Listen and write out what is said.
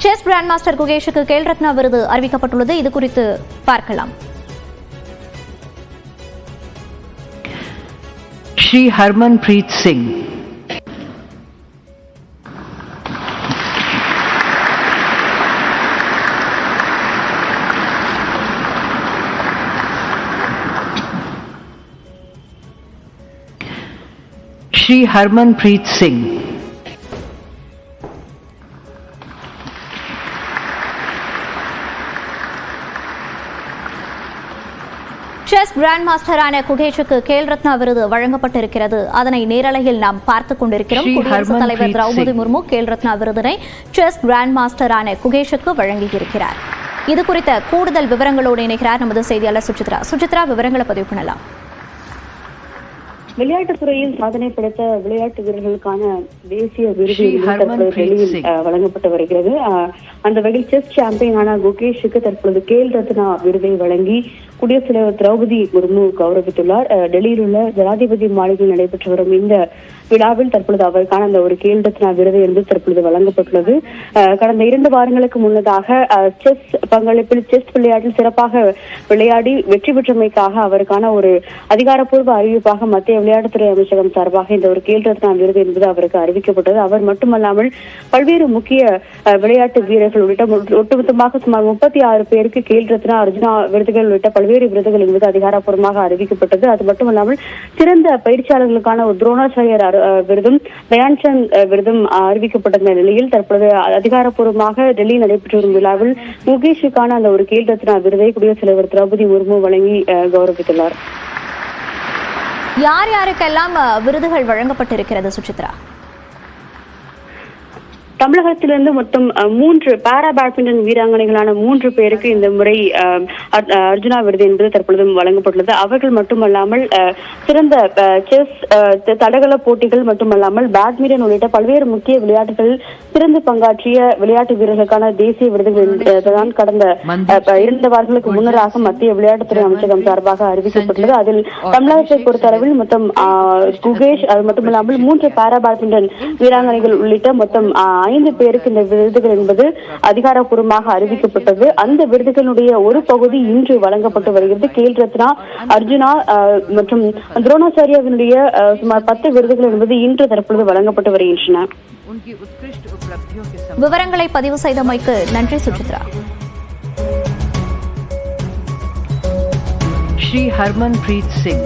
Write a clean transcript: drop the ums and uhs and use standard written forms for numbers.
Chess grand master குகேஷுக்கு கேல் ரத்னா விருது அறிவிக்கப்பட்டுள்ளது. இது குறித்து பார்க்கலாம். श्री हरमनप्रीत सिंह, श्री हरमनप्रीत सिंह, செஸ் கிராண்ட் மாஸ்டரான குகேஷுக்கு கேல் ரத்னா விருது வழங்கப்பட்டிருக்கிறது. அதனை நேரலையில் நாம் பார்த்துக் கொண்டிருக்கிறோம். குடியரசுத் தலைவர் திரௌபதி முர்மு கேல் ரத்னா விருதினை செஸ் கிராண்ட் மாஸ்டரான குகேஷுக்கு வழங்கியிருக்கிறார். இது குறித்த கூடுதல் விவரங்களோடு இணைகிறார் நமது செய்தியாளர் சுசித்ரா. சுசித்ரா, விவரங்களை பதிவு பண்ணலாம். விளையாட்டுத் துறையில் சாதனை படைத்த விளையாட்டு வீரர்களுக்கான தேசிய விருது தற்போது டெல்லியில் வழங்கப்பட்டு வருகிறது. அந்த வகையில் செஸ் சாம்பியனான குகேஷுக்கு தற்பொழுது கேல் ரத்னா விருதை வழங்கி குடியரசுத் தலைவர் திரௌபதி முர்மு கௌரவித்துள்ளார். டெல்லியில் உள்ள ஜனாதிபதி மாளிகையில் நடைபெற்று வரும் இந்த விழாவில் தற்பொழுது அவருக்கான அந்த ஒரு கேல் ரத்னா விருது என்று தற்பொழுது வழங்கப்பட்டுள்ளது. கடந்த 2 வாரங்களுக்கு முன்னதாக செஸ் பங்களிப்பில் செஸ் விளையாட்டில் சிறப்பாக விளையாடி வெற்றி பெற்றமைக்காக அவருக்கான ஒரு அதிகாரப்பூர்வ அறிவிப்பாக மத்திய விளையாட்டுத்துறை அமைச்சகம் சார்பாக இந்த ஒரு கேல் ரத்னா விருது என்பது அவருக்கு அறிவிக்கப்பட்டது. அவர் மட்டுமல்லாமல் பல்வேறு முக்கிய விளையாட்டு வீரர்கள் உள்ளிட்ட ஒட்டுமொத்தமாக சுமார் 36 பேருக்கு கேல் ரத்னா, அர்ஜுனா விருதுகள் உள்ளிட்ட பல்வேறு விருதுகள் என்பது அதிகாரப்பூர்வமாக அறிவிக்கப்பட்டது. அது மட்டுமல்லாமல் சிறந்த பயிற்சியாளர்களுக்கான ஒரு துரோணாச்சாரியர் விருதும் தயான்சந்த் விருதும் அறிவிக்கப்பட்ட நிலையில் தற்பொழுது அதிகாரப்பூர்வமாக டெல்லியில் நடைபெற்று வரும் விழாவில் முகேஷுக்கான அந்த ஒரு கேல் ரத்னா விருதை குடியரசுத் தலைவர் திரௌபதி முர்மு வழங்கி கௌரவித்துள்ளார். யார் யாருக்கெல்லாம் விருதுகள் வழங்கப்பட்டிருக்கிறது சுசித்ரா? தமிழகத்திலிருந்து மொத்தம் 3 பாரா பேட்மிண்டன் வீராங்கனைகளான 3 பேருக்கு இந்த முறை அர்ஜுனா விருது என்பது தற்பொழுது வழங்கப்பட்டுள்ளது. அவர்கள் மட்டுமல்லாமல் சிறந்த செஸ், தடகள போட்டிகள் மட்டுமல்லாமல் பேட்மிண்டன் உள்ளிட்ட பல்வேறு முக்கிய விளையாட்டுகளில் சிறந்து பங்காற்றிய விளையாட்டு வீரர்களுக்கான தேசிய விருதுகள் தான் கடந்த 2 வாரங்களுக்கு முன்னராக மத்திய விளையாட்டுத்துறை அமைச்சகம் சார்பாக அறிவிக்கப்பட்டுள்ளது. அதில் தமிழகத்தை பொறுத்தளவில் மொத்தம் குகேஷ், அது மட்டுமல்லாமல் 3 பாரா பேட்மிண்டன் வீராங்கனைகள் உள்ளிட்ட மொத்தம் 5 பேருக்கு இந்த விருதுகள் என்பது அதிகாரப்பூர்வமாக அறிவிக்கப்பட்டது. அந்த விருதுகளுடைய ஒரு பகுதி இன்று வழங்கப்பட்டு வருகிறது. கேல் ரத்னா, அர்ஜுனா மற்றும் துரோணாச்சாரியாவினுடைய சுமார் 10 விருதுகள் என்பது இன்று தற்பொழுது வழங்கப்பட்டு வருகின்றன. விவரங்களை பதிவு செய்தமைக்கு நன்றி சுசித்ரா. श्री हरमनप्रीत सिंह